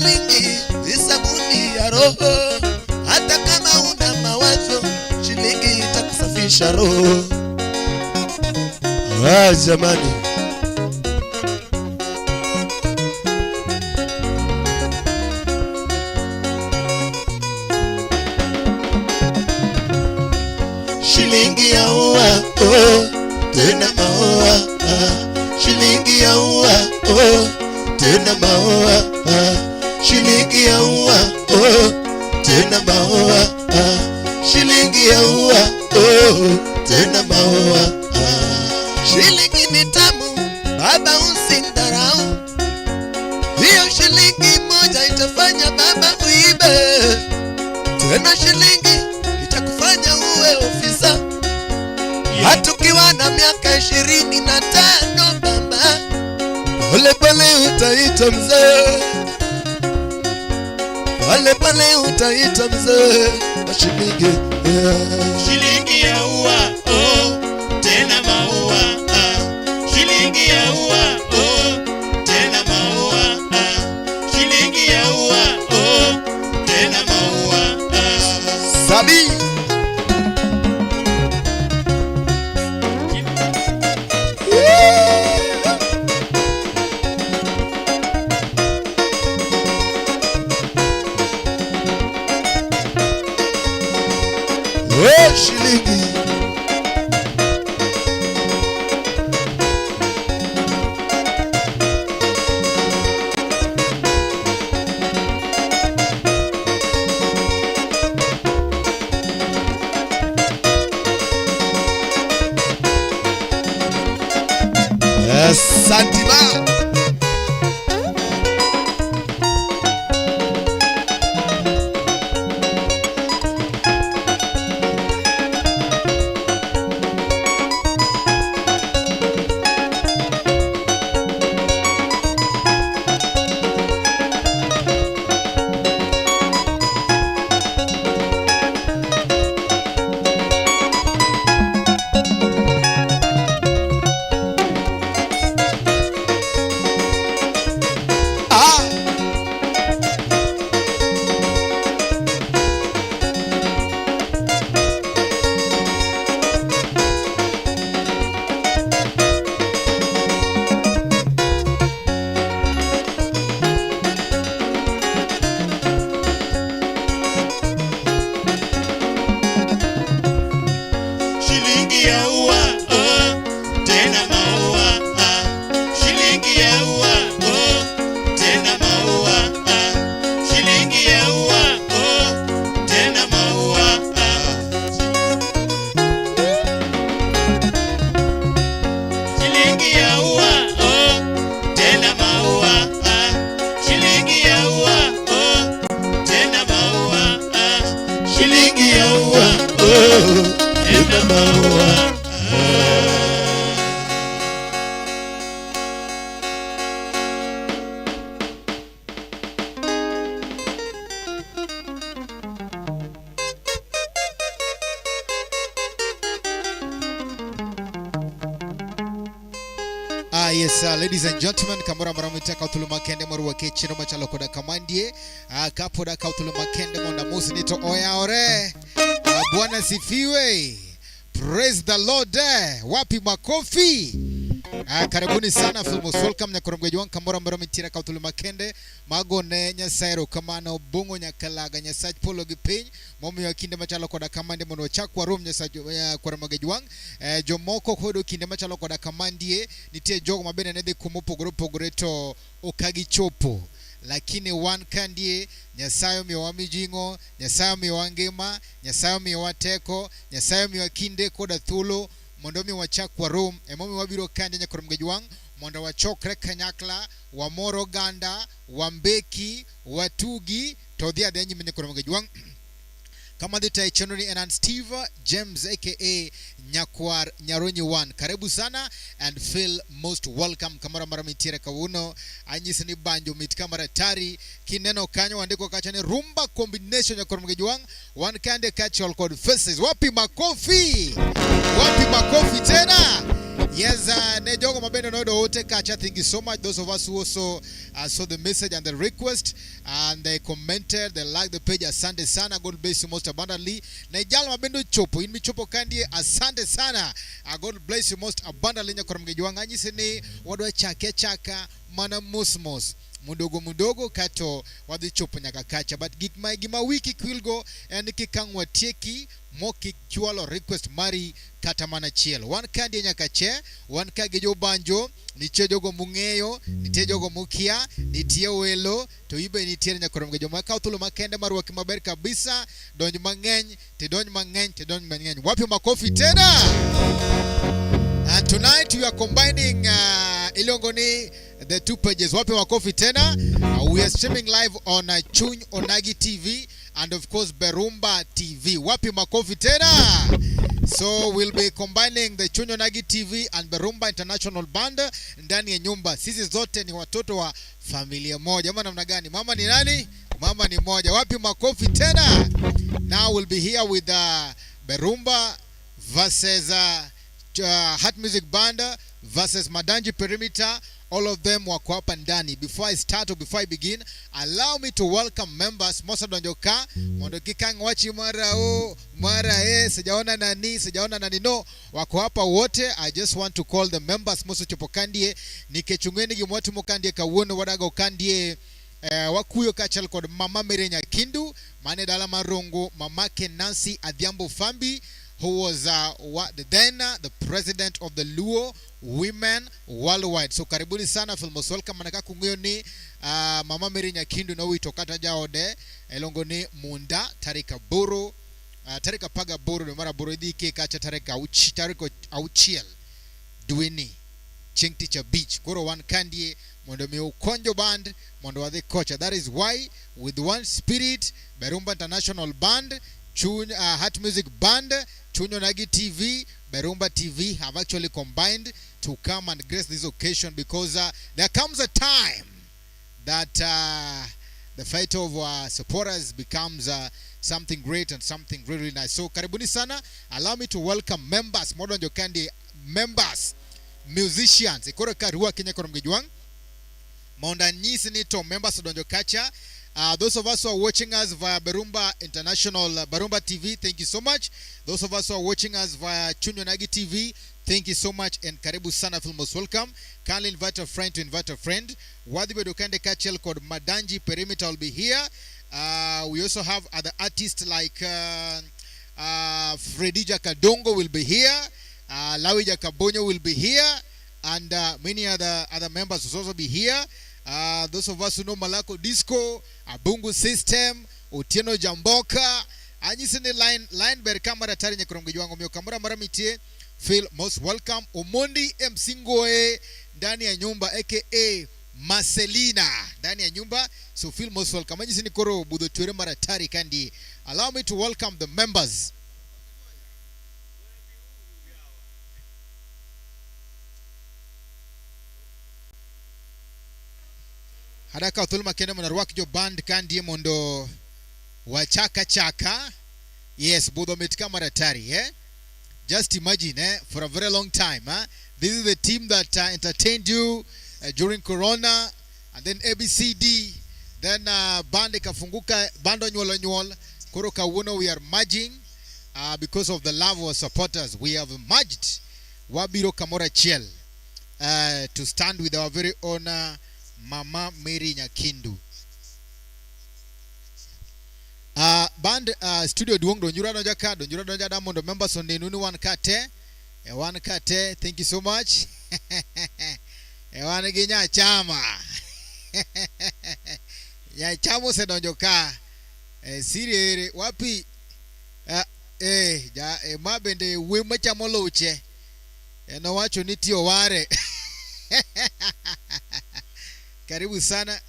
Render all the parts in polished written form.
shilingi ni sabuni ya roho. Hata kama una mawazo, shilingi itakusafisha roho. Jamani, shilingi ya ua, tena maua. Shilingi ya ua, tena maua. Shilingi ya ua, tena maua. Shilingi ya ua, tena maua. Shilingi ni tamu, baba usidharau. Hiyo shilingi moja itafanya baba uibe. Tena shilingi itakufanya uwe ofisa. Hata ukiwa na miaka 25 baba, pole pole utaita mzee. Pole pole utaita mzee. Shilingi, shilingi ya ua, tena maua. Shilingi ya ua, tena maua. Shilingi ya ua, tena maua. Sabi shilingi. Santiba Yes, ladies and gentlemen, kamura maramita kautulu makende moru wake chino machalo koda kamandie kapoda kautulu makende monda musi nito oya ore Bwana sifiwe. Praise the Lord. Wapi makofi? Karibuni sana Filmos welcome na kurumgeji wangu kamura maramitira kautulu makende magone nyasairo kamano bungo nyakalaga nyasaj polo gipiny momi ya kinde machalo koda kamande mono chakwa room nyasaj kurumgeji wangu jomoko kodo kinde machalo koda kamandie nitie jogo mabene nede kumupo goreto okagi chopo lakini one kandie nyasayo miwa mijingo nyasayo miwa ngema nyasayo miwa teko nyasayo miwa kinde koda thulo mondomi wachakwa room emomi wabiro kande nyakurumgeji wangu monda wachokre kanyakla wa moro ganda wa mbeki watugi todhia denyi nyakurumgeji wangu kama dhita ichenoni enan Steve James aka Nyakwar Nyaronyi 1 karibu sana and feel most welcome kamara maramitire kawuno anyisini banjo mitkamara tari kineno kanyo wandiko kachane rumba combination ya korumgeji wangu one kande catch all code faces wapi makofi tena Yes, Nejogo Mabendo Nodo Ote Kacha, thank you so much. Those of us who also saw the message and the request and they commented, they liked the page. Asante sana, God bless you most abundantly. Nejalo Mabendo Chopo, in mi Chopo Kandi, asante sana. God bless you most abundantly. Nyakoromgejuanganyi sene, wadwa chaka mana musmos. Mudogo kato wadi chopo nyakakacha. But gima wiki kwilgo and kikangwa tieki moki chualo request mari kata mana chiel. One kandi nyakache, one kagejo banjo, niche jogo mungeyo, nite jogo mukia, nitie welo, to ibe nitie nyakoromgejo maka utulo makende maru wakimaber kabisa, donj mangeny, te donj mangeny. Wapi makofi tena? And tonight we are combining Ilongoni the two pages. Wapi makofi tena? We are streaming live on Chuny Onagi TV and of course Berumba TV. Wapi makofi tena? So we'll be combining the Chuny Onagi TV and Berumba International Band ndani ya nyumba. Sisi zote ni watoto wa familia moja. Ama namna gani? Mama ni nani? Mama ni moja. Wapi makofi tena? Now we'll be here with Berumba versus Heart Music Band versus Madanji Perimeter. All of them wako hapa ndani. Before I start or before I begin, allow me to welcome members. Mosa donjoka mondoki kangwachi mara sijaona nani no wako hapa wote. I just want to call the members. Mosa chopokandie nikechungweni gimwatu mukandie kawuno wadaga ukandie wakuyo kachal kod Mama Merenya Kindu, Mane Dala Marongo, Mamake Nancy Adhiambo Fambi, who was then the president of the Luo Women Worldwide. So karibuni sana Filmos welcome manaka kungiyo ni Mama Merenya Kindu na uitokata jaode elongoni munda tarika boro tarika paga boro no mara boro dike kacha tarika auchiel duini Chingticha Beach koro one kandi mondo mi ukonjo band mondo wa the kocha. That is why with one spirit Berumba International Band, Heart Music Band, Chuny Onagi TV, Berumba TV have actually combined to come and grace this occasion, because there comes a time that the fight of supporters becomes something great and something really nice. So karibuni sana. Allow me to welcome members, Modern Jokandi members, musicians. Ikoro karua Kenya koromgejuang. Maunda nyisi nito members of Donjo Kacha. Those of us who are watching us via Berumba International, Berumba TV, thank you so much. Those of us who are watching us via Chuny Onagi TV, thank you so much. And karibu sana Filmos welcome. Kindly invite a friend to invite a friend. Wadibe Dokande Kachel called Madanji Perimeter will be here. We also have other artists like Fredija Kadongo will be here. Lawija Kabonyo will be here. And many other members will also be here. Those of us who know Malako Disco, Abungu System, Otieno Jamboka, anyisene line ber kamera tari nyekoromgejuango myo kamera maramitie feel most welcome. Omondi Msingoe ndani ya nyumba aka Marcelina ndani ya nyumba, so feel most welcome. Anyisene koro budo tuere mara tari kandi. Allow me to welcome the members. Hadaka utuluma kene mnarwaki jo band kandi mondo wa chaka. Yes, budo metika maratari, eh? Just imagine, for a very long time, this is the team that entertained you during Corona, and then ABCD, then band kafunguka, bando nyol, koro kawuno we are merging, because of the love of our supporters. We have merged Wabiro Kamora Chiel to stand with our very own Mama Merenya Kindu. Band studio duong donjura donja damondo members on the nunu one kate, thank you so much. One ginya chama. Ya chamo se donjoka. Siri wapi mabende we machamo loche. No wacho nitio ware. Karibu sana.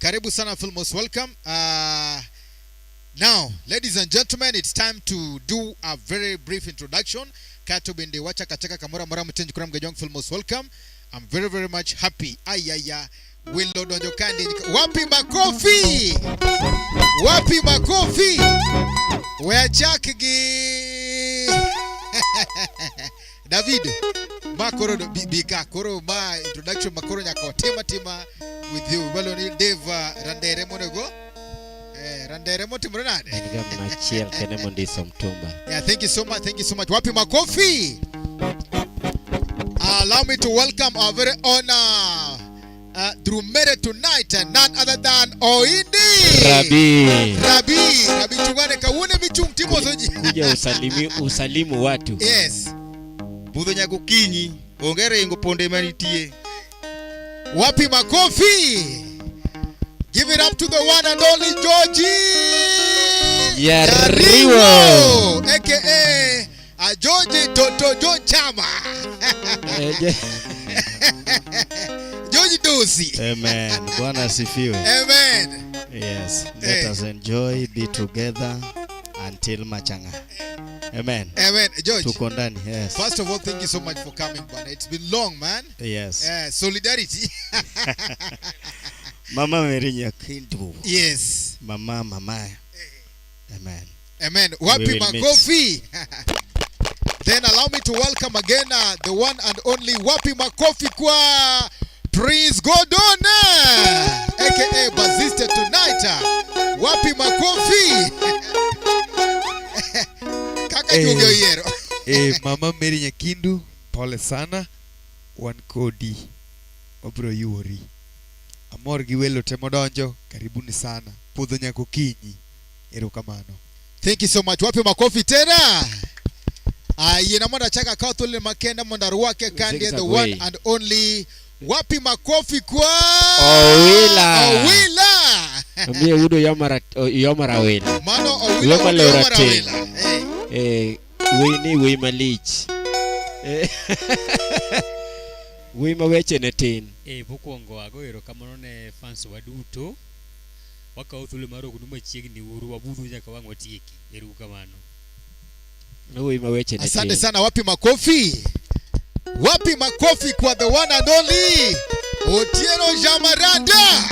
Karibu sana Filmos welcome. Now, ladies and gentlemen, it's time to do a very brief introduction. Kato bende wacha kateka kamora mara mtenji kuram gajong Filmos welcome. I'm very very much happy. Ayaya. Willow donjokandi. Wapi makofi? Wapi makofi? Wea chakigi. David makoro bika koro ma introduction makoro nyaka tima with you balo ni Dave Randere monego Randere motimore nade ngam na chiel kene mondiso mtumba. Yeah, thank you so much wapi makofi. Allow me to welcome our very honor Drumere tonight, none other than Oindi Rabi tungane kawune michung timo zoji kuja usalimu watu. Yes Budho nyako kinyi ongere ingo ponde manitie. Wapi makofi. Give it up to the one and only Georgie Yariwo aka Georgie Toto Chama. Georgie Dosi. Amen. Bwana asifiwe. Amen. Yes. Let us enjoy, be together until machanga. Amen. Amen. George. Tuko ndani. Yes. First of all, thank you so much for coming, man. It's been long, man. Yes. Solidarity. Mama Mary Nyakindu. Yes. Mama. Amen. Amen. Wapi makofi. Then allow me to welcome again the one and only Wapi makofi kwa Prince Godona aka Bazista tonight. Wapi makofi. Kaka Jogyo Yero. Mama Mary Nyakindu, pole sana. Wan kodi obro yuori. Amor gi welo temo donjo, karibuni sana. Pudho nyako kinyi. Erokamano. Thank you so much. Wapi makofi tena. Yena monda chaka kautule makenda monda ruwake kandi the one and only Wapi makofi kwa Owila. Mie udo yomara wela. Mano Owila yomara wela. Wini wima lich. Wima weche netin. Mokwongo ago erokamano ne fans waduto. Waka uthule maro kunuma chiegni uru wabudhu nyaka wang watieki. Erokamano. Wima weche netin. Asante sana. Wapi makofi. Wapi makofi kwa the one and only Otieno Jamaranda.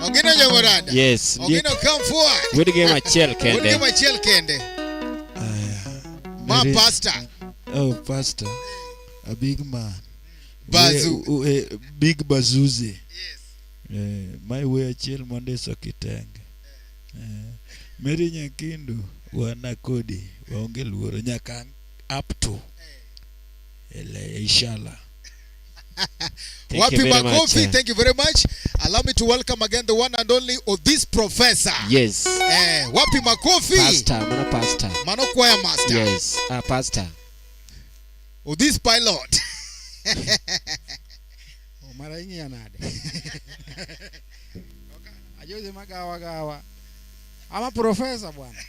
Ogino Jamaranda. Yes. Ogino come forward. Would Machel Kende. My pastor. Oh, pastor. A big man. Bazu. Big Bazuzi. Yes. My way chill Monday Sokitang. Mary Nyakindu wana kodi waonge luoro nyaka up to inshallah. Wapi makofi. Thank you very much. Allow me to welcome again the one and only this professor. Yes. Wapi makofi. Pastor. Mano choir master. Yes. Pastor. This pilot. Mara ingi yanade. Ajoze magawa. Ama professor bwana.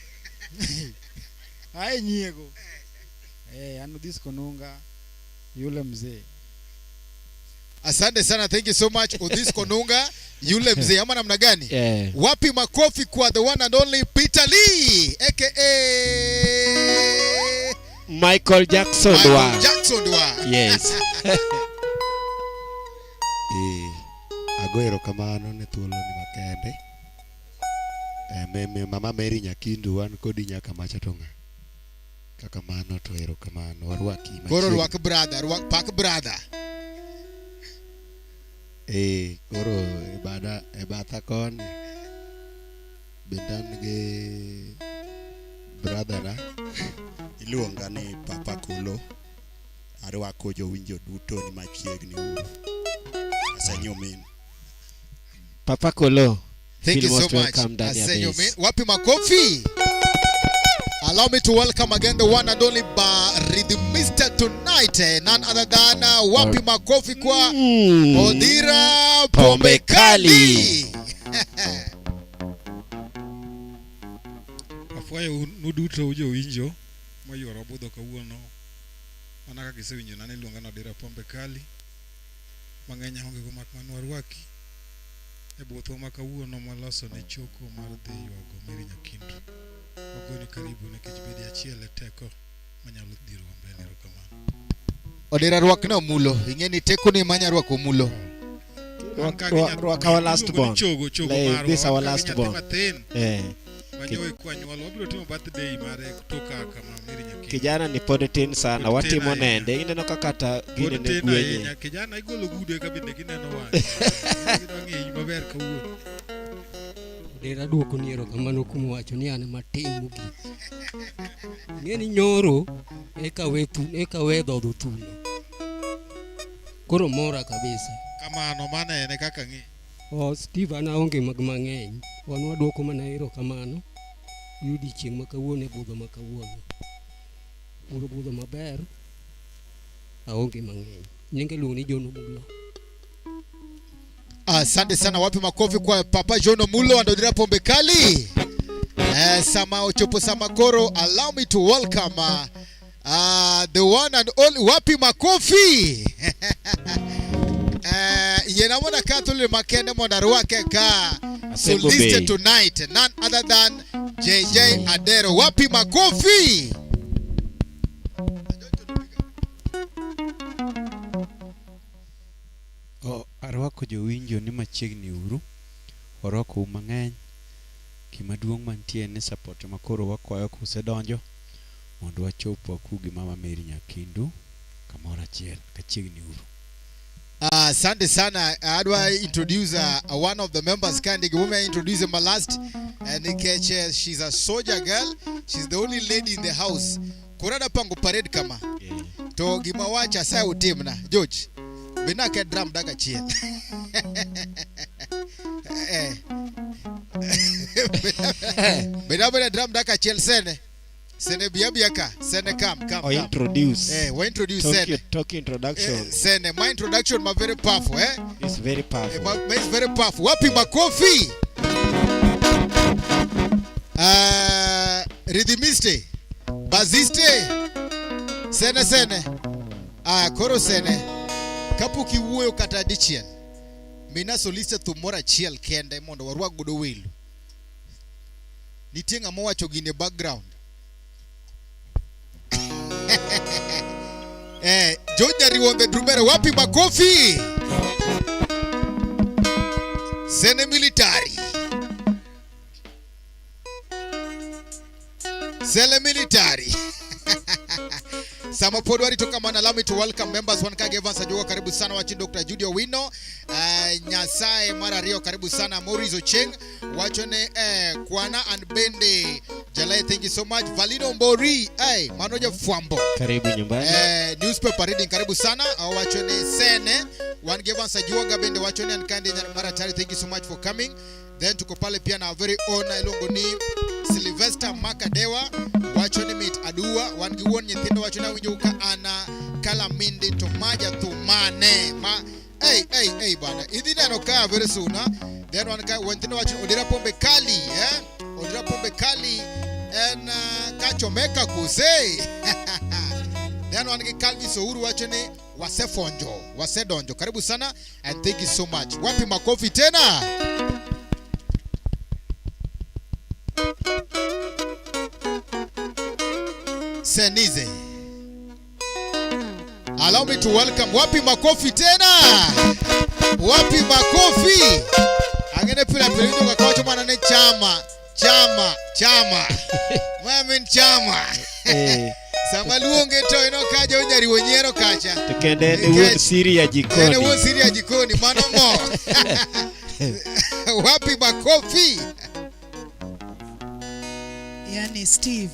Hai nyiego. Anu this konunga yule mzee. Asante sana. Thank you so much. This konunga yule mzee ama namna gani? Wapi makofi kwa the one and only Peter Lee aka Michael Jackson. Yes. Agoero kamano ne thuolo ni makende. Mama Mary Nyakindu wan kodi nyaka machatonga. Kaka mano to erokamano warwaki machiegni. Koro rwak brother, rwak pak brother. Koro batha koni bendan ge brother na iluonga ni Papa Kulo. Arwako jowinjo duto ni machiegni uru. Asenyomin. Papa Kulo. Thank you so much. Wapi makofi. Allow me to welcome again the one and only Rhythmista tonight, none other than Wapi makofi kwa Odira Pombe Kali. Afwayo nuduto ujo winjo mayoro budho kawuono. Manaka gisewinjo nane luonga na Odira Pombe Kali. Mang'enya honge go mak manwarwaki. Ebotho makawuono maloso ne choko mar dhi yuago Mary Nyakindu. Ogoni karibu nikech bedi achiel e teko manyalo dhiro mbele erokamano. Odira rwak no mulo. Ingeni teko ni manya rwako mulo. Rwak our last born. Chogo this our last born. Wanyoe kwa nyuolo wabiro timo birthday mare kutoka kama Mary Nyakindu. Kijana ni pod tin sana, watimo nende. Ineno kakata gine ne gwenye. Kijana igolo gude kabinde gineno wang'e. Gidwang'e maber kawuono. Dera duoko ni erokamano kuom wacho ni an matin mogik. Ng'eni nyoro eka we dhodho thuno. Koro mora kabisa. Kamano mana ene kaka ng'e. Steve an aonge mang'eny. Wan waduoko mana erokamano. Yudi chieng' ma kawuono budho ma kawuono. Budho maber. Aonge mang'eny. Nyinge luongo ni John Omulo. Asante sana, wapi makofi kwa Papa John Omulo andodira pombe kali. Sama Ochopo Samakoro, allow me to welcome the one and only, wapi makofi. Yena mwana katuli makende mwana ruwake ka soliste tonight, none other than JJ Adero. Wapi makofi. Arwako jowinjo ni machiegni uru. Warwako mang'eny. Gimaduong' mantie ni support makoro wakwayo kusedonjo mondo wachopo wakugi mama Mary Nyakindu kamoro achiel kachiegni uru. Asante sana. How do I introduce one of the members? Candy woman introduce him last. And she's a soldier girl. She's the only lady in the house. Kurada pango parade kama. To gimawacha sa utimna. George. Binake drum daga chiel. Binake drum daga chiel sene. Sene biabiaka. Sene come. Introduce. We introduce sene. Talk introduction. Sene, my introduction ma very powerful, It's very powerful. It's very powerful. Wapi makofi. Rhythmiste. Baziste. Sene. Koro sene. Kapuki wuoyo kata dichiel. Mina soliste thumora chiel kende mondo warwak godo welo. Nitie ng'ama wacho gine background. Jonya riwonde drumere, wapi makofi. Sene military. Sele military. Sama podwari toka mana, allow me to welcome members one kage Evans Ajogo, karibu sana wachi Dr. Judy Owino, Nyasaye Mara Rio, karibu sana Maurice Ocheng, wachone Kwana and Bende Jalai, thank you so much. Valino Mbori, Manoja Fwambo, karibu nyumbani. Newspaper reading, karibu sana. Wachone Sene one Evans Ajogo, Bende wachone and Candy Mara Tari, thank you so much for coming. Then tuko pale pia na very own ilongo ni Sylvester Makadewa, wachone Meet Adua, wangiwon nyithindo wachone winjuka ana kala mindi tomaja tumane hey bana idhina no ka very soon. Then one guy wentino wachone odira pombe kali odira pombe kali en kachomeka kuse. Then one guy Calvi Souru wachone wasedonjo, karibu sana and thank you so much. Wapi makofi tena. Senize. Allow me to welcome. Wapi makofi tena. Wapi makofi. Angene pila ndio kakacho mwana ne chama. Mwamin chama. Sama luonge to ino kaja unyari wonyero kacha. Tukende ni siri ya jikoni. Ni wo siri ya jikoni manomo. Wapi makofi. Yani Steve.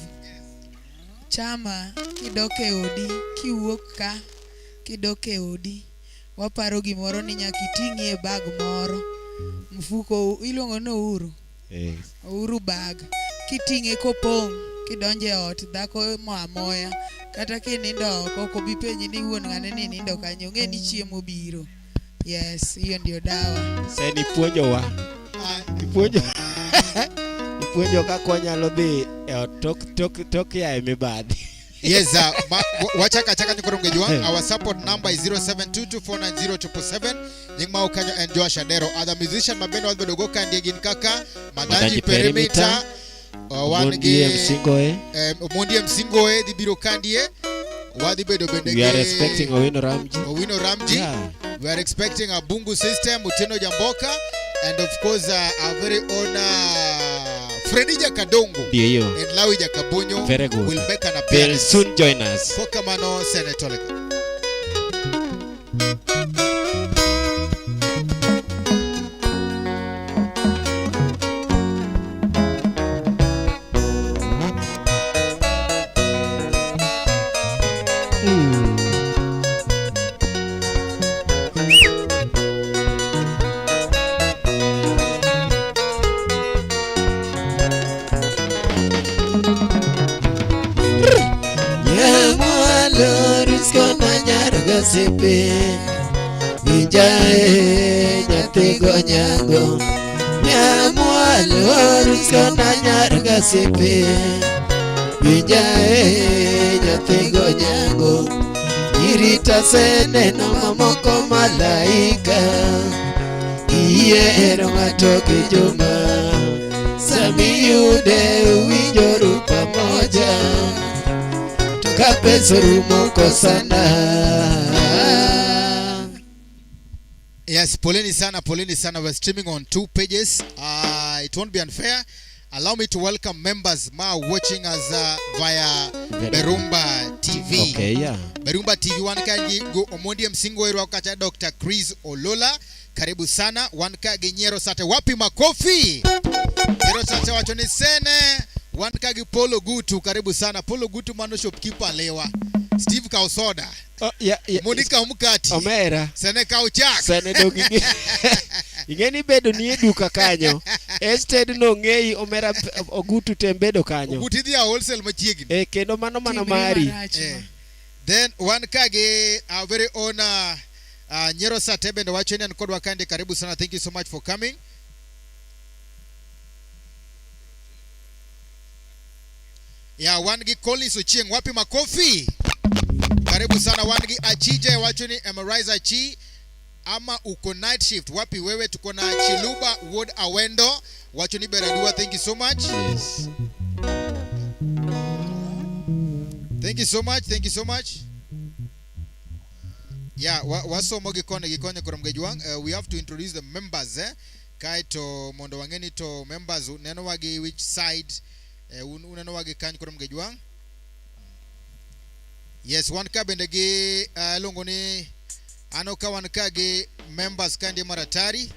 Chama kidoke odi kiwuok ka kidoke odi waparo gimoro ni nyakitingi e bag moro mfuko iluongo no uru bag kitinge kopong kidonje ot dhako moya kata kinindo oko ko bipenyi ni wuon ng'ane ni nindo kanyo ng'e ni chiemo biro. Yes, hiyo ndio dawa. Sasa ni puonjo Ipuonjo kako nyalo dhi tok ya emibadi. Yes, wachaka nyukoronge juan. Our support number is 0722490777. Nyingma ukanyo and Josh Adero. Other musician mabendo wadbedo goka ndiegin kaka Madanji Perimeter, Mundi Msingoe Dibiro Kandie. Wadibedo bendege. We are expecting Owino Ramji. Yeah. We are expecting a Bungu System, Uteno Jamboka, and of course our very own Freddy Jakadongo Ndio hiyo. and Lawi Jakabonyo Very good. will make an They'll appearance. soon join us. Kokamano Senatolika. Sipi Bijae Nyatigo nyango Nyamwalo Riskona nyarga sipi Bijae Nyatigo nyango Irita sene no mamoko malaika Iye matoki juma Samiyude uwijoru pamoja Tukapesoru moko sana. Yes, poleni sana. We're streaming on 2 pages. It won't be unfair. Allow me to welcome members ma watching us via Berumba TV. Okay, yeah. Berumba TV wankangi go omondi msingo ero wakacha Dr. Chris Olola. Karibu sana. Wankage Nyero Sate. Wapi makofi? Nyero Sate wachoni sene. Wankage Polo Gutu. Karibu sana. Polo Gutu mano shopkeeper lewa. Steve Kausoda. Monica Mukati. Omera. Sene Kauchak. Sene dogi. Ingeni bedo ni duka kanyo. Ested no ngei Omera Ogutu tembedo kanyo. Ogutu dia wholesale machiegni. Kendo mano mari. Then one kage our very own Nyero Sate bendo wacheni and kodwa kande karibu sana. Thank you so much for coming. Yeah, wangi Collins Ochieng. Wapi makofi? Karibu sana wangi Achije wachoni Emerize Achi ama uko night shift. Wapi wewe? Tuko na Chiluba Ward Awendo wachoni Beradua. Thank you so much. Yes. Thank you so much. Yeah, waso mogi konye kurumgejuang. We have to introduce the members kaito mondo wangeni to members neno wagi which side uneno wagi kanyi kurumgejuang. Yes, one kabendege longoni anoka one kage members kandi maratari.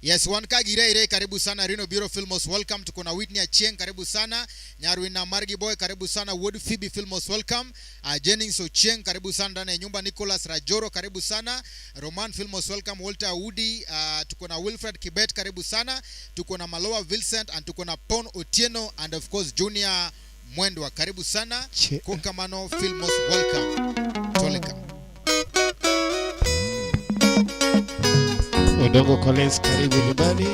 Yes, one kagire karibu sana. Reno Bureau Filmos welcome. Tuko na Whitney Achieng karibu sana. Nyarwina Margi Boy karibu sana. Wood Phoebe Filmos welcome. Jennings Ochieng karibu sana ndani ya nyumba. Nicholas Rajoro karibu sana. Roman Filmos welcome. Walter Woody, tuko na Wilfred Kibet karibu sana. Tuko na Maloa Vincent and tuko na Pon Otieno and of course Junior Mwendwa karibu sana. Kokamano Filmos welcome. Toleka. Odongo Collins karibu nyumbani.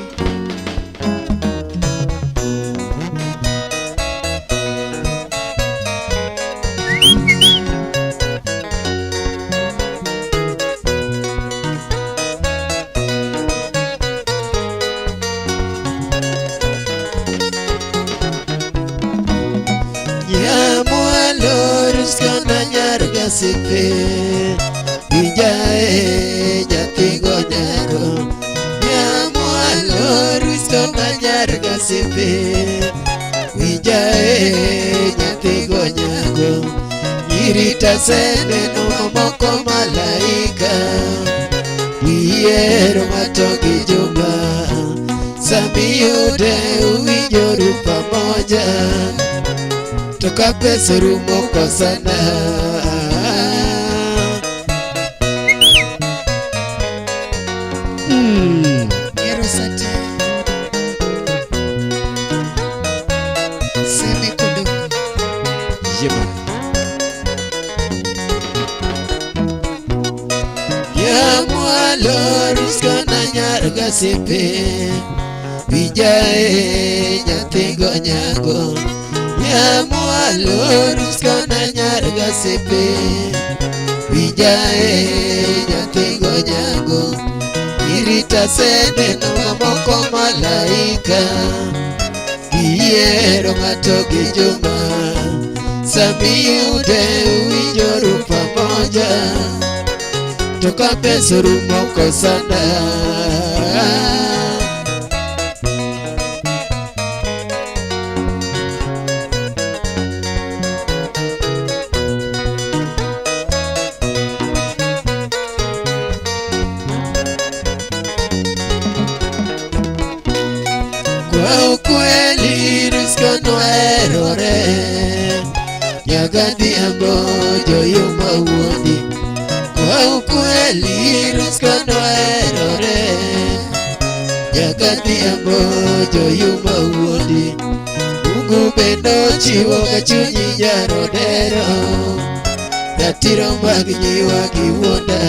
Nyamwalo Riskona nyarga sipi Bijae Nyatigo nyango Nyamwalo Riskona nyarga sipi Bijae Nyatigo nyango Irita sene no mamoko malaika Iero matoki juma Samiyude uwijoru pamoja Tukapesoru moko sana. Nyero Sate Seme Kodoko Jema. Nyamwalo Riskona nyarga sipi Bijae Nyatigo nyango Nyamwalo Riskona nyarga sipi Bijae Nyatigo nyango Irita sene no mamoko malaika Iero matoki juma Samiyude uwijoru pamoja toka pesa rumo sana. Kwa ukweli risko erore nyagadi ambojo yuma uoni. Kwa ukweli risko erore nyagadi ambojo yuma uoni. Mungu bendo chiwo kachunyi nyarodero ratiro mag nyiwa giwuonda.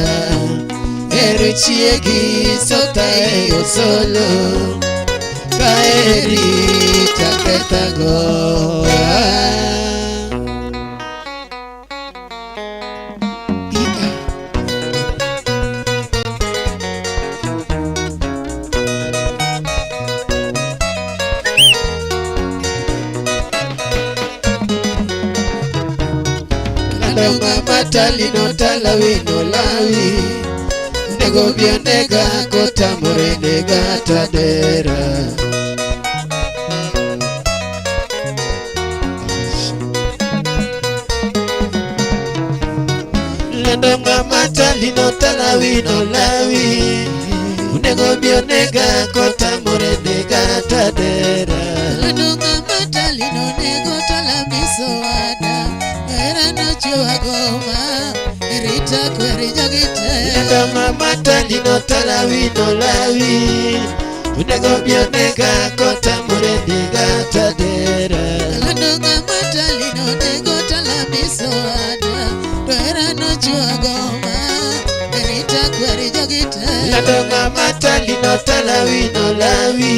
Ero chiegi sota e osolo kaeri taketago. Landonga matali no talawi no lawi nego bionega kotamore nega tadera. Landonga matali no talawi no lawi nego bionega kotamore nega tadera. Landonga matali no nego talamiso ada era no chua goma erita kweri jagite. Landonga matali no talawi no lawi nego bionega kotamore nega tadera. Landonga matali no nego talamiso ada era no chua goma erita kweri jagite. Landonga matali no talawi no lawi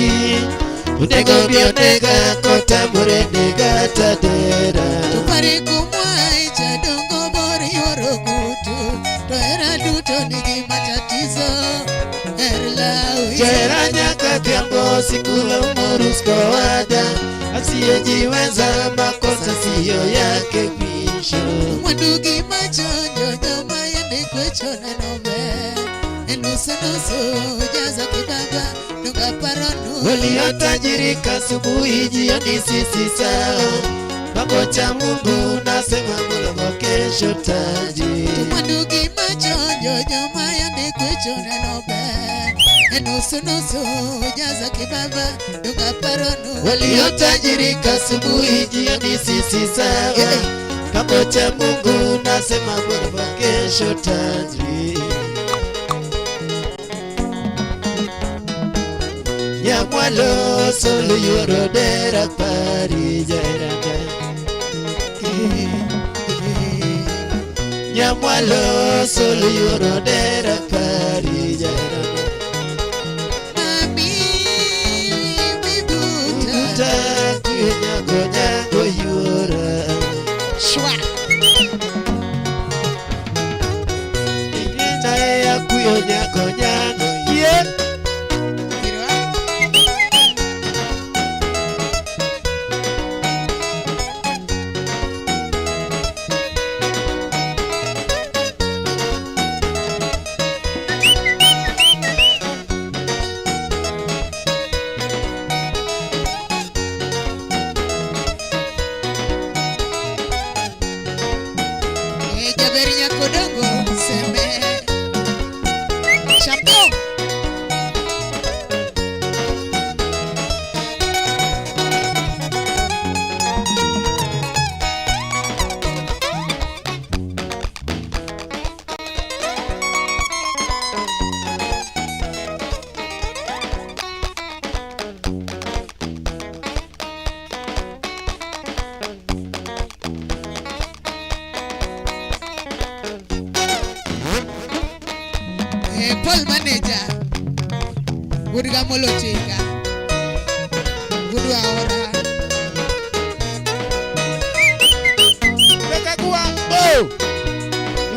nego bionega kotamore nega tadera. Tupari kumwai chadongo bori orogutu to era duto nigi matatizo erlawi. Jera nyaka tiambo sikula umorusko wada asiyejiweza makosa siyo yake mwisho. Mwandugi machonjo nyoma yende kwecho nanome enusu jaza kibaba nunga paronu. Waliotajirika asubuhi jioni sisi sawa, mambo cha Mungu nasema Mungu kesho taji. Mwandugi machonjo nyoma yende kwecho nanome enusu jaza kibaba nunga paronu. Waliotajirika asubuhi jioni sisi sawa, mambo cha Mungu nasema Mungu kesho taji. Nyamwalo solo yorodera pari jairanda. Nyamwalo solo yorodera pari jairanda. Mami wibuta Uta kuyo nyago yora shwa Ingina ya kuyo nyago yeah. Jaberinya kodongo seme chapo. Paul manager Gudga molotinga Gudwa ora Beka kuambo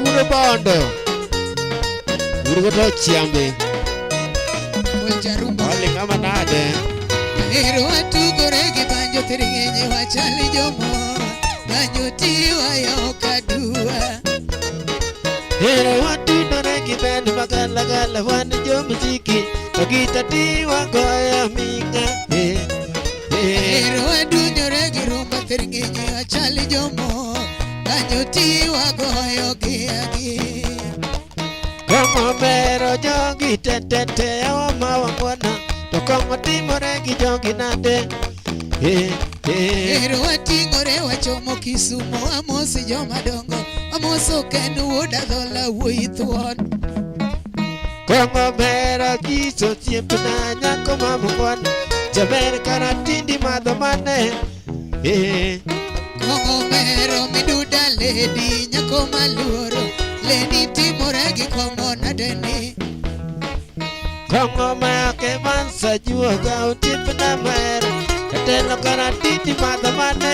Yuro bondo Yuro to chiambe Paul jarumba Wale kama nade Ero watu goregi banjo tiringenye wachali jomo Banjo tiwa ya okadua Hero watu doregi gi band magala gala wan jo muziki to gita tiwa goya minga Ero adunyore gi rumba thirng'inyi achali jomo kanyo tiwa goyo gi agi Kongo mero jogi tetete awa mawa mwana to kongo timore gi jogi nade Ero wating'ore wachomo Kisumo amosi jomadongo amoso ken wuoda dhola wuoyi thuon Kongo mero jiso siepna nyako mamu mwana Jaber karatindi madho mane Kongo mero miduda ledi nyako maluoro Leni timore gi kongo nadeni Kongo make mansa juoga utipna mero Katelo karatindi madho mane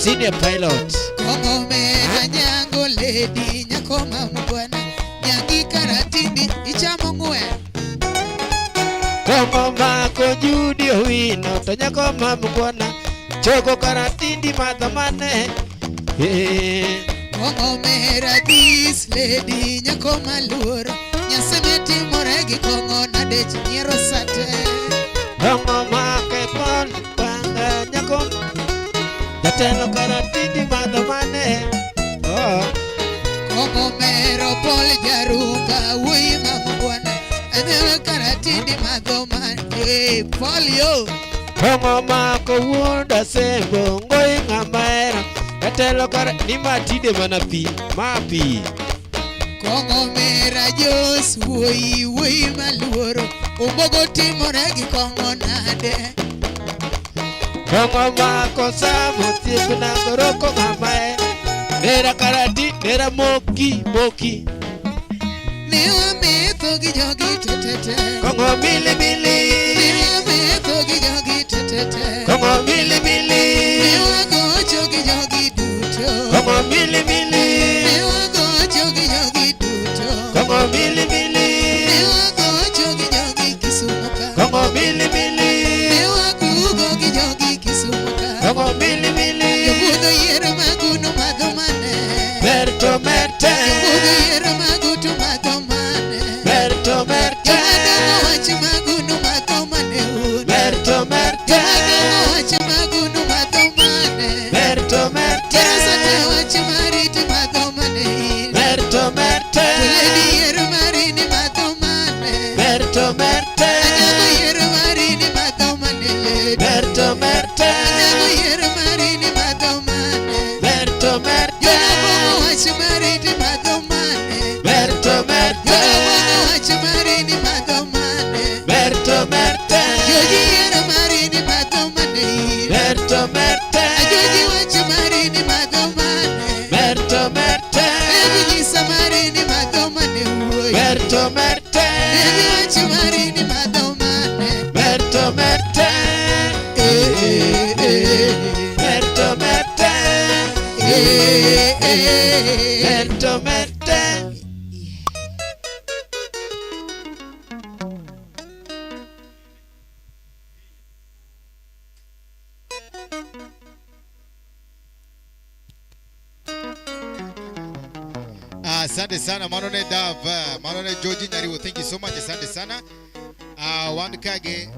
Senior pilot Kongo mera nyango ledi nyako mamu bwana Nyangi karatindi ichamo ng'wen Kongo mako judi owino to nyako mamu bwana Chogo karatindi madho mane Kongo mera this lady nyako maluoro Nyaseme timore gi kongo nadech nyiero sate Kongo make pon panga nyako Jatelo karatindi madho mane Kongo mero pol jarumba wuoyi mamu bwana Anyalo karatindi madho mane Polio Kongo mako wuoda sembo ngoi ng'amera Jatelo karatindi matide mana pi ma pi Kongo mera jos wuoyi maluoro Umbogo timore gi kongo nade Kongo mako samo siepna goroko ng'amae Nera karati nera moki Ne wametho gi jogi tetete Kongo mili mili Ne wametho gi jogi tetete Kongo mili mili Ne wagocho gi jogi duto Kongo mili mili Ne wagocho gi jogi duto Kongo mili mili Ne wagocho gi jogi Kisumo ka Kongo mili mili Ne wagugo gi jogi Kisumo ka Kongo mili mili Jobudo yiero maguno madho mane Berto merte Jobudo yiero maguto madho mane Berto merte Jomadongo wach maguno madho mane un Berto merte Jomadongo wach maguno madho mane Berto merte Terasate wach mariti madho mane in Berto merte Toledi yiero marini madho mane Berto merte Anyango yiero marini madho mane ledi Berto merte Anyango yiero marini madho mane Berto merte Jomadongo wach mariti madho mane Berto merte Jomadongo wach marini madho mane Berto merte Joji yiero marini madho mane in Berto merte Joji wach marini madho mane Berto merte Ebi nyisa marini madho mane wuoyi Berto merte Ebi wach marini madho mane Berto merte Berto merte Berto merte Asante sana Manone Dav, Manone Georgie Nyariwo, thank you so much. Asante sana. Wandikage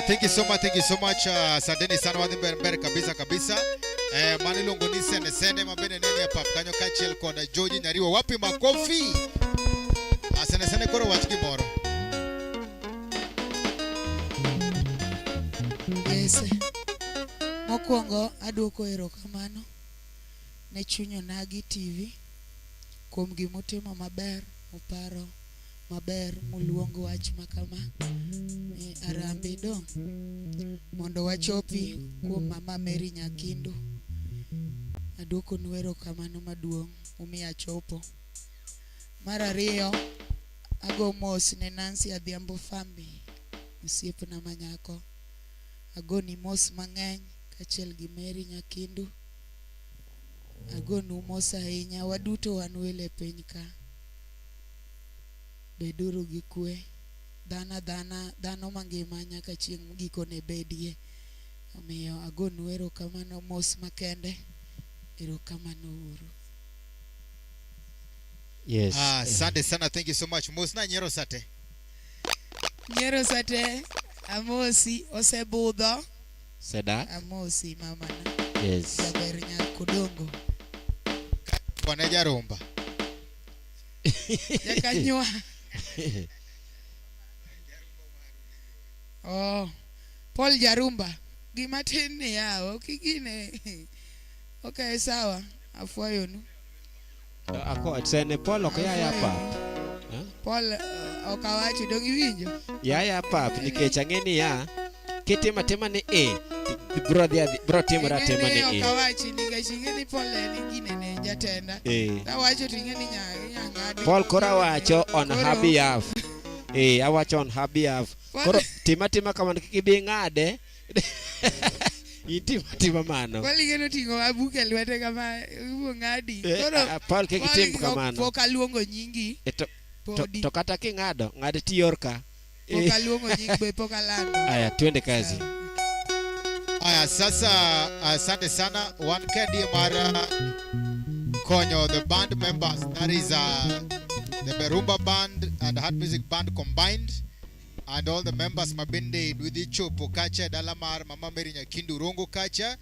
thank you so much, thank you so much. Asanteni sana wadhi mbere kabisa. Manilongo ni sene mabene nene ya pap kanyo kachiel koda Georgie Nyariwo. Wapi makofi? Sene koro wachki moro. Yes. Mokwongo aduoko erokamano ne chunyo Nagi TV kuom gimotimo maber, oparo maber moluongo wach makama Arambe dong mondo wachopi kuom Mama Mary Nyakindu. Aduoko nu erokamano maduong' umiya chopo. Mar ariyo ago mos ne Nancy Adhiambo family osiepna manyako. Agoni mos mang'eny kachiel gi Mary Nyakindu. Agonu mos ahinya, waduto wan wele piny ka. Beduru gi kwe. Dhano mangima nyaka chieng' gikone bedie. Omiyo agonu erokamano mos makende. Erokamano uru. Yes. Asante sana, thank you so much. Mosna nyero sate. Nyero sate amosi osebudho. Seda. Amosi mama na. Yes. Jaber Nyakudongo. Bwana Jarumba. Jakanywa. Oh, Paul Jarumba. Gima tin ni yao kigine. Okay, sawa. Afuayo nu. Ako sene Paul ok yaya pap. Paul okawacho dong iwinjo. Yaya pap nikech ang'eni ya kitimo tema ni bro timora tema ni okawacho nikech ing'eni Paul en gine ne jatenda. Kawacho to ing'eni nyang'ado. Paul kora wacho on her behalf. Awacho on her behalf. Koro tima kamano kik ibi ng'ade. Itima mano. Paul ing'eno ting'o abuke e lwete kama ibo ng'adi. Koro Paul kik itim kamano. Pok aluongo nyingi. To kata king'ado ng'ad tiyor ka. Pok aluongo nyingi be pok alando. Aya twende kazi. Aya sasa, asante sana. One kadi mara konyo the band members, that is the Berumba band and Heart Music band combined, and all the members mabende Dwidhicho Pokacha Dalamar Mama Mary Nyakindu Rongo Kacha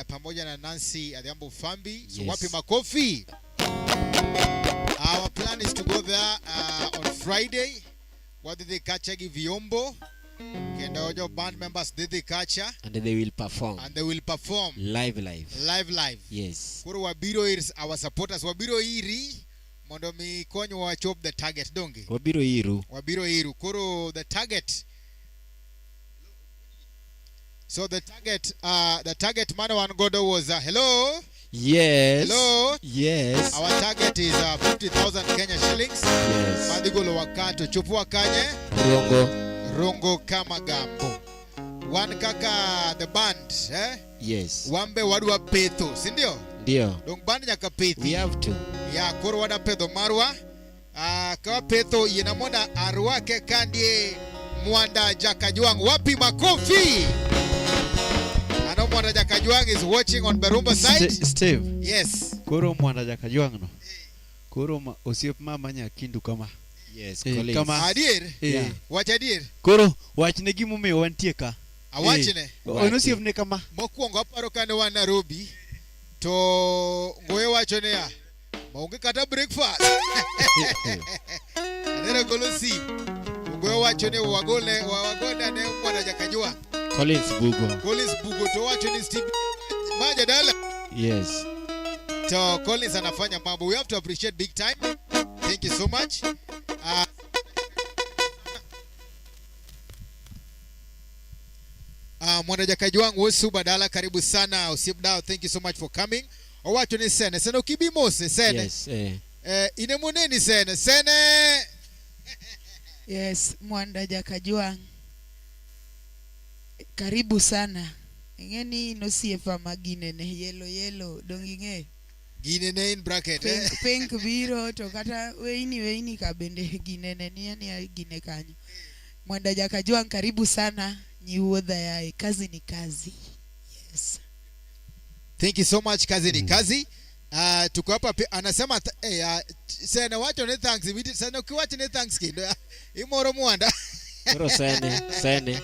pamoja na Nancy Adhiambo Fambi. So wapi makofi. Our plan is to go there on Friday. What did they catch Vyombo? Kendojo band members did they catch? And they will perform. Live. Yes. Kuru Wabiro is our supporters. Wabiro iri mondo mi konyo wa chop the target donge. Wabiro iru. Kuru the target. So the target man one godo was hello. Our target is 50,000 Kenya shillings. Yes. Madigolo wakato chupua kanye. Rongo kama gambo. One kaka the band, Yes. Wambe wadwa petho, sindio? Ndio. Dong band nyaka pethi. We have to. Ya koro wada pedho marwa. Kawa petho yenamonda arwake kandie Mwanda Jakajwang. Wapi makofi? Ano Mwanda Jakajwang is watching on Berumba side. Steve. Yes. Koro Mwanda Jakajwang no. Koro osiep mama Nyakindu kama. Yes, kama adier. Wach adier. Koro wachne gimomiyo wantie ka. Awachne. Ono siepne kama. Mokwongo aparo kane wan Nairobi to ngoye wachone ya maonge kata breakfast. Nere golo sim. Ngoye wachone wagone ne Mwanda Jakajwang. Collins Bugo to wachone Steve Maja dala. Yes. So Collins anafanya mambo. We have to appreciate big time. Thank you so much. Mwanda Jakajwang wosu badala karibu sana Usibdao, thank you so much for coming. Owacho ni sene ukibimose sene. Yes. Inemuneni sene. Yes, Mwanda Jakajwang. Karibu sana. Ingeni nosiefa magine ne yellow donging'e. Ginene in bracket. Pink biro to kata weini kabende ginene ni gine kanyo. Mwanda Jakajwang karibu sana. Nyiwodha yae, kazi ni kazi. Yes. Thank you so much, kazi ni kazi. Tuko hapa anasema sene wacho ne thanks sene ukiwacho ne thanks kindo imoro Mwanda. Koro sene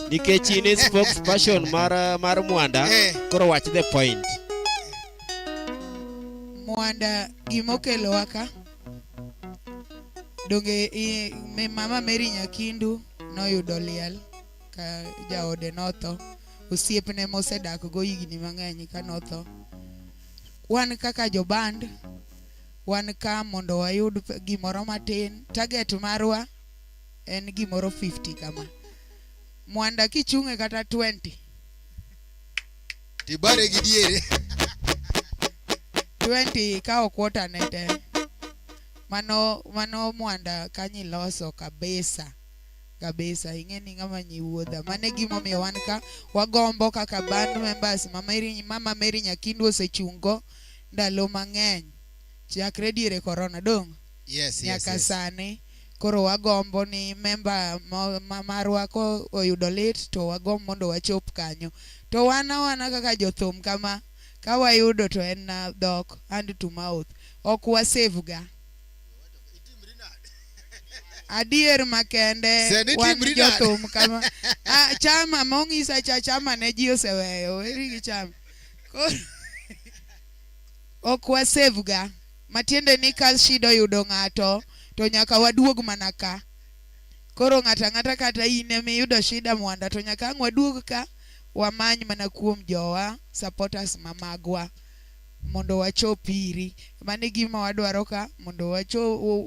nikech in spokesperson mar Mwanda. Koro watch the point. Mwanda gimokelo waka donge mama Mary Nyakindu noyudo liel ka jaode notho. Osiepne mosedak go higni mang'eny ka notho. Wan kaka jo band wan ka mondo wayud gimoro matin. Target marwa en gimoro 50 kama. Mwanda kichunge kata 20 tibare gidiere 20 ka okwota nete. Mano Mwanda kanyi loso kabisa. Ingeni ngama nyiwuodha. Mane gimomiyo wan ka wagombo kaka band members mama Mary Nyakindu osechungo ndalo mang'eny chakre diere corona dong. Yes. Nyaka sani koro wagombo ni memba marwa ko oyudo lit to wagombo mondo wachop kanyo. To wana kaka jothum kama ka wayudo to en na dhok hand to mouth, ok wasave ga adier makende wan jothum kama chama mong'isa chama ne ji oseweyo weri gi chama ok wasave ga, matiende ni ka shida oyudo ng'ato to nyaka waduog mana ka. Koro ng'ata kata in emiyudo shida mwanda to nyaka ang' waduog ka wamany mana kuom jowa supporters mamagwa mondo wachop iri. Mane gima wadwaro ka mondo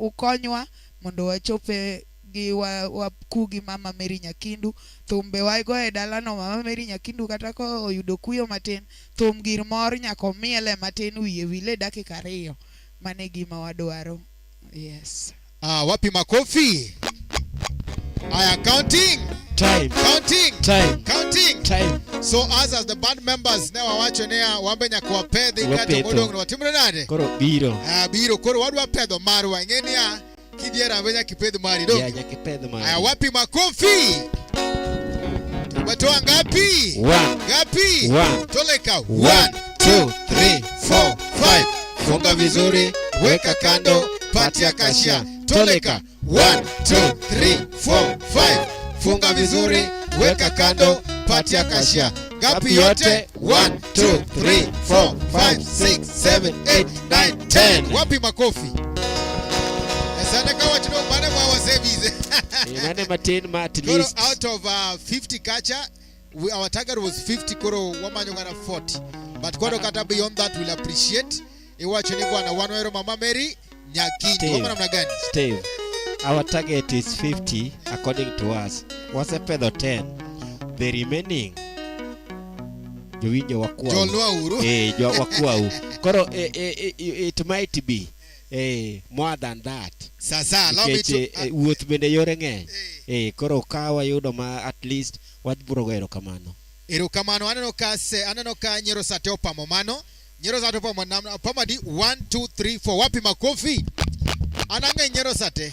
ukonywa mondo wachope gi wakugi Mama Mary Nyakindu. Thumbe wago e dalano Mama Mary Nyakindu kata ko oyudo kuyo matin, thum gir mor nyaka miele matin wiye wile dakika 2. Mane gima wadwaro. Yes. Wapi makofi? Aya, counting. Time. Counting. Time. Counting. Time. So as the band members now wacho ne wambe nyaka wapedhi kata modong watimre nade? Koro biro. Biro koro wadwa pedho marwa. Ingeni kidiera wenya kipedho mari do. Ya kipedho mari. Aya, wapi makofi? Watoa ngapi? 1. Ngapi? 1. Toleka 1 2 3 4 5. Funga vizuri, weka kando, patia kashia. Toleka 1 2 3 4 5. Funga vizuri, weka kando, patia kashia. Ngapi yote? 1 2 3 4 5 6 7 8 9 10. Wapi makofi? Asante kwa watu mane mwa wasevize. Mane matin at Koro least. out of 50 kacha, our target was 50, koro wamanyo ngana 40. But koro kata beyond that we'll appreciate. Iwacho ni bwana wanwero Mama Mary Nyakindu. Wama namna gani? Steve, our target is 50 according to us. Wasepedho 10. The remaining jowinjo wakuau. Jolwa uru. Jo wakuau. Koro it might be more than that. Sasa allow me to wuoth bende yore ng'eny. Koro ka wayudo ma at least wabiro goyo erokamano. Erokamano aneno ka nyero sate opamo mano. Nyero sate opamo pama di 1 2 3 4. Wapi makofi? Anang'e nyero sate.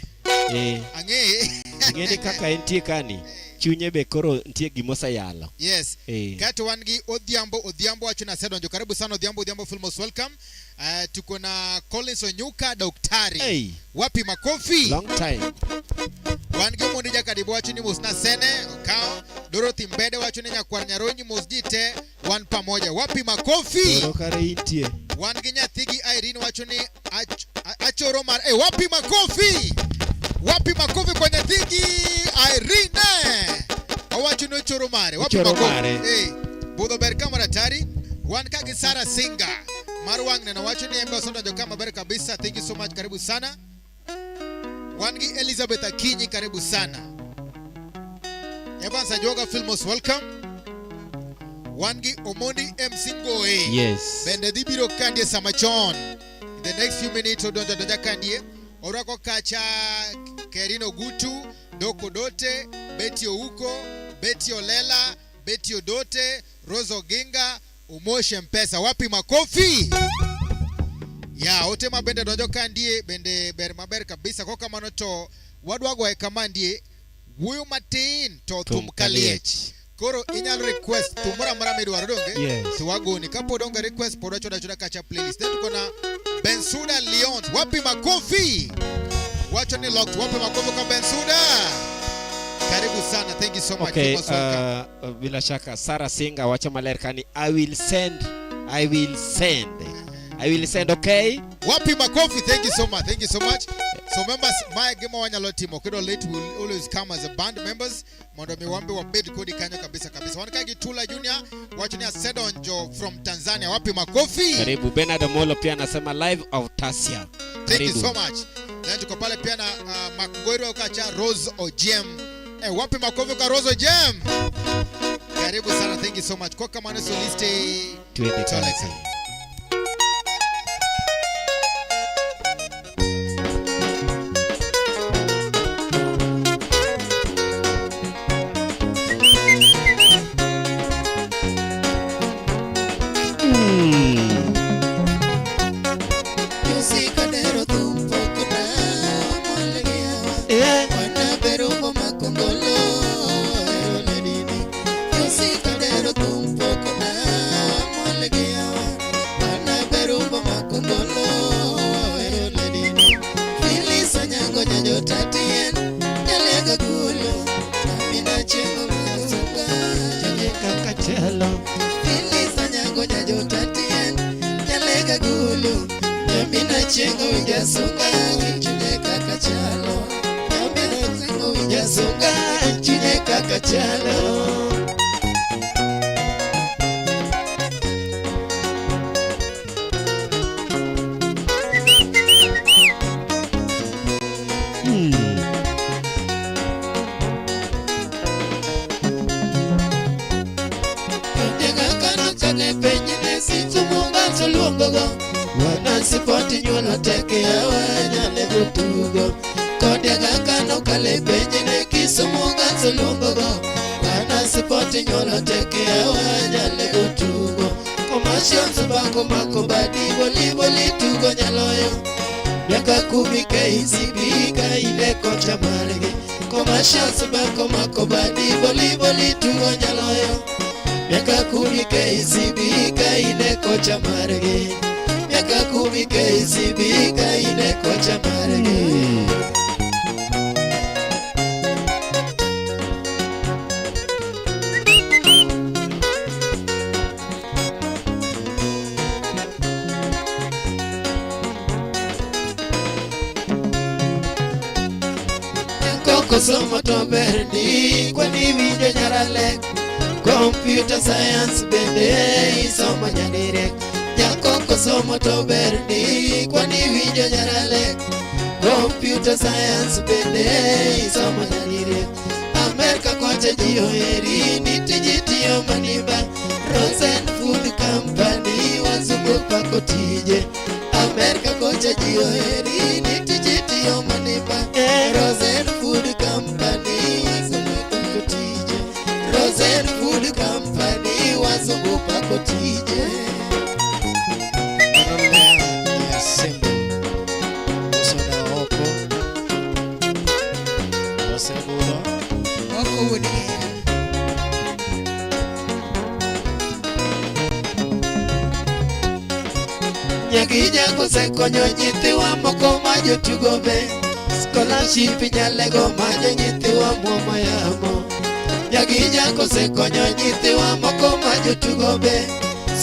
Ang'e. Ng'eni kaka entie kani. Chunye be koro ntie gimosayalo. Yes. Kato wangi Odhiambo wacho na sedonjo. Karibu sana Odhiambo Filmos, welcome. Tuko na Collins Onyuka daktari. Hey. Wapi makofi? Long time. Wangi mondija kadibo wacho ni mosna sene okao. Dorothy Mbede wacho ni nyakwar nyaronyi mosjite wan pamoja. Wapi makofi? Doro kare intie. Wangi nyathigi Irene wacho ni achoro mar. Wapi makofi? Wapi makofi kwa nyathigi Irene? Owacho ni ochoro mare. Wapi makofi? Budho ber kamera tari. Wan kagi Sarah Singer. Marwang neno wacho ni embe osonda joka maber kabisa. Thank you so much, karibu sana. Wangi Elizabeth Akinyi, karibu sana. Evans Ajoga Filmos, welcome. Wangi Omondi MC Ngoe. Yes. Bende dhibiro kandie samachon. In the next few minutes odonja kandie. Orako kacha Kerino Gutu, Doko Dote, Betty Ouko, Betty Olela, Betty Odote, Rozo Ginga, Umoshe Mpesa. Wapi makofi? Ya, ote mabende donjo kandie, bende ber maber kabisa. Kwa kamano to, wadwago ekamandie, wuyo matin to tumkaliech. Koro inyalo request, tumura mara medwaro donge? Yes. Tuwago ni kapo donge request, podo choda kacha playlist. Then tuko na Bensuda Leon. Wapi makofi? Wacho ni locked. Wapi makofi kwa Bensuda? Karibu sana. Thank you so much. Okay, bila shaka Sarah Singer wacha maler kani I will send, okay? Wapi makofi? Thank you so much. Thank you so much. So members, my game wanyalo timo kido late will always come as a band members. Mondo miwambe wa bed kodi kanyo kabisa. Wanikagi Tula Junior, wacho ni Sedonjo from Tanzania. Wapi makofi? Karibu. Bernard Molo pia anasema live of Tasia. Thank you so much. Then tuko pale pia na Makungoiro ukacha Rose Ojem. Wapi makofi kwa Rose Ojem? Karibu sana. Thank you so much. Kwa kama na soliste Tuende kazi. nyaka gulu. Nyamina chengo winja sunga, chunye kaka chalo. Nyamina chengo winja sunga, chunye kaka chalo. Wanasipoti nyuolo teke awanyale gotugo. Kode kaka nokale penjine Kisumu ganso luongogo. Wanasipoti nyuolo teke awanyale gotugo. Commercials bako mako badi boli tugo nyaloyo. Miaka 10 KCB ka ile kocha margi. Commercials bako mako badi boli tugo nyaloyo. Miaka 10 KCB ka ile kocha margi. Miaka 10 KCB ka ile kocha margi. Koko somo to berni kwani winjo nyaralek. Computer science bende isomo nyadire. Nyakoko somo to berni kwani winjo nyaralek. Computer science bende isomo nyadire. Amerika kocha ji oheri ni tiji tiyo maniba. Rosen Food Company wazungu pako tije. Amerika kocha ji oheri ni tiji tiyo maniba. Rosen Food Company wazungu pako tije. Rosen Food Company wazungu pako tije. Nyakija kose konyo nyithiwa moko ma jotugo be. Scholarship nyalego manyo nyithiwa muomo yamo. Nyakija kose konyo nyithiwa moko ma jotugo be.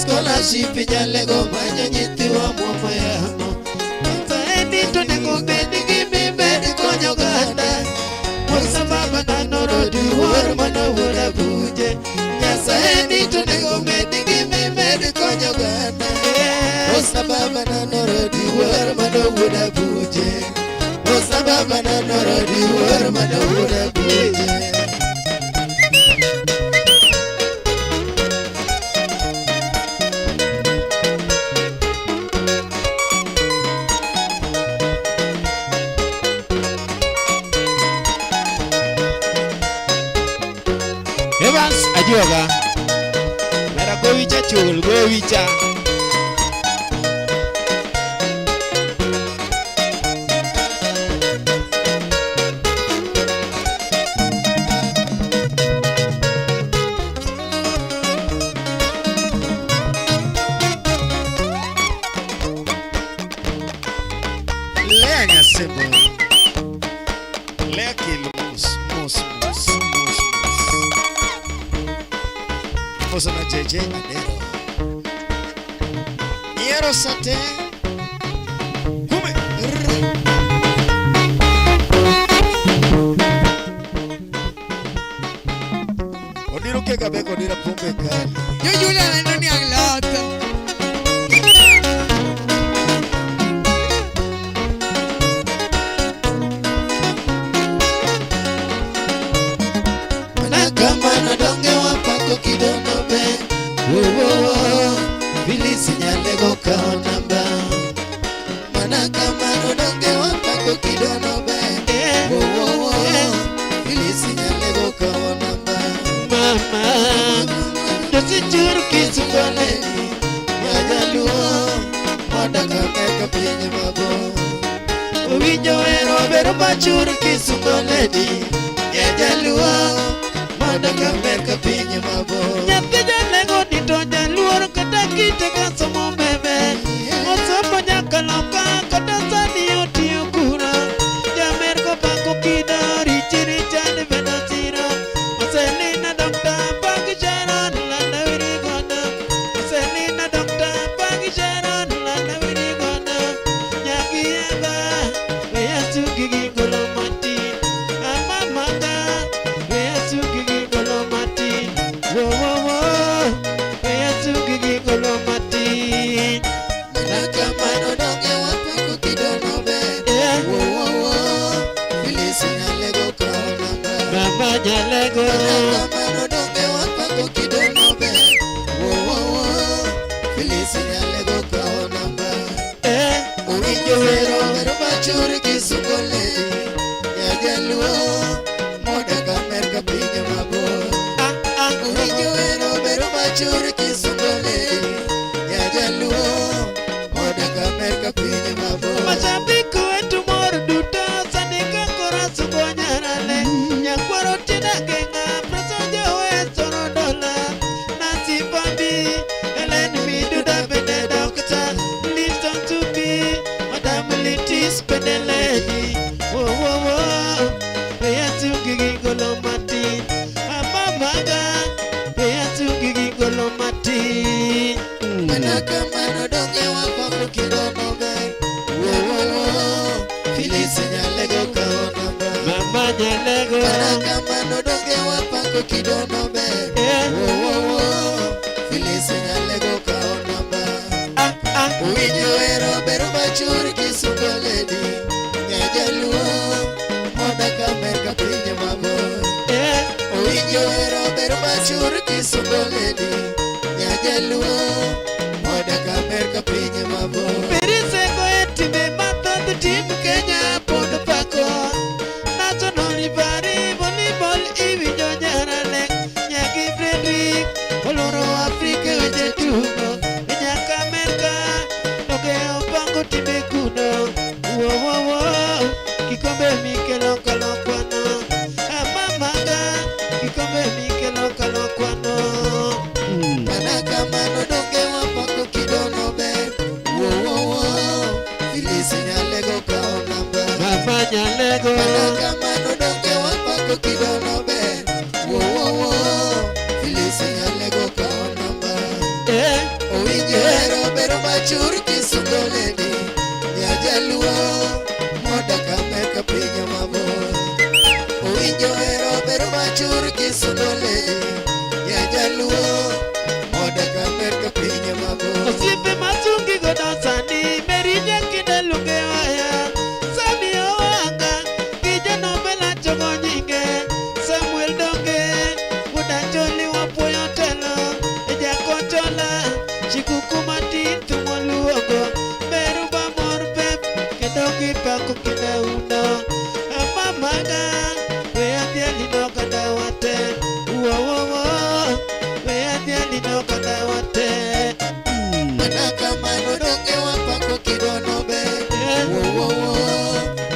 Scholarship nyalego manyo nyithiwa muomo yamo. Saeni to nego bedi gibi bedi konyo ganda. Wasa baba nanoro duwar mano wura buje. Saeni to nego bedi gibi bedi konyo ganda. Wasa baba nanoro duwar mano wura buje. Wasa baba nanoro duwar mano wura buje. Evans Ajoga. Mera go wicha chul, go wicha. Lea nyasebo. Lea kilo mus. Mosa na JJ Adero. Niero sate. Kume. Odiro ke kabeko odira pombe kali. Yo yula na ndani ang lahat. Kama donge wapako kidono be. Bilisi nyalego kao namba. Mana kama donge wapako kidono be. Bilisi nyalego kao namba. Mama dosi churu kisungoleni. Nyajaluo moda kameka pinye mabo. Uwinjo ero bero machuru kisungoleni. Nyajaluo moda kameka pinye mabo. Nyathi jalego dito jaluor kata kite kasomo bebe. Osomo nyaka loka kata sani otiyo kura. Jamerko pako kida richi richani bedo siro. Oselina dokta pagi sharon landa wiri goda. Oselina dokta pagi sharon landa Kamano donge wapako kidono be. Wo wo wo. Filisi nyalego kao namba. Uwinjo wero wero machuri kisungole. Nyajaluo moda kamerka pinyo mabor. Uwinjo wero wero machuri kisungole. Nyajaluo moda kamerka pinyo mabor. Mashabiki wetu moro duto sandika kora sugo nyarale. Nyakwaro tina genga preso jawe sono dola. Nancy Bambi Ellen Miduda bene dokta. Listen to me Madam Litis bene lady. Wo wo wo Beatu gigi golo mati. Amamaga Beatu gigi golo mati. Kamano donge wapako kidono be. Wo wo wo. Filisi nyalego kao namba. Mama nyalego. Kamano donge wapako kidono be. Wo wo wo. Filisi nyalego kao namba. Uwinjo wero bero machuri kisungoledi. Nyajaluo moda kamerka pinyo mabor. Uwinjo wero bero machuri kisungoledi. Nyajaluo moda kamerka pinyo mabor. Perisego etime mathoth tim Kenya pod pako. National Ribari volleyball iwinjo nyarale. Nyagi Frederick oloro Afrika weche tugo. Nyaka Amerika doge opango time kuno. Wo wo wo kikombe mikelo kalo kwano. Amamaga kikombe mikelo kalo kwano. Kamano donge wapako kidono be. Wo wo wo. Filisi nyalego kao namba. Mama nyalego. Kamano donge wapako kidono be. Wo wo wo. Filisi nyalego kao namba. Uwinjo wero bero machuri kisungoledi. Nyajaluo moda kamerka pinyo mabor. Uwinjo wero bero machuri kisungoledi. Nyajaluo moda kamerka pinyo mabor. Osiepe matungi godo sani Meri nyakinde lunge waya. Sami Owanga kijana mela chogo nyinge. Samuel Donge Wuda Njoli wapuoyo telo. Ejakotola chikuku matin thumo luogo. Meru bamor pep kendo gipako kinde uno. Amamaga we adhialino kada wate. Wo wo wo we adhialino kada wate. Kamano donge wapako kidono be. Wo wo wo.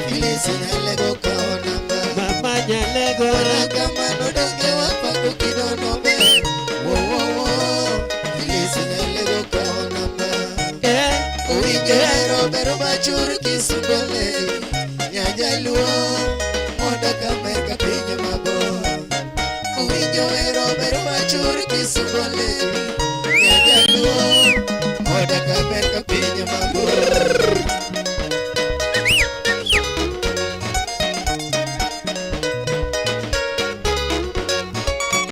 Filisi nyalego kao namba. Mama nyalego. Kamano donge wapako kidono be. Wo wo wo. Filisi nyalego kao namba. Uwinjo wero bero machuri kisungoledi. Nyajaluo moda kamerka pinyo mabor. Uwinjo wero bero machuri kisungoledi. Nyajaluo moda kamerka pinyo mabor.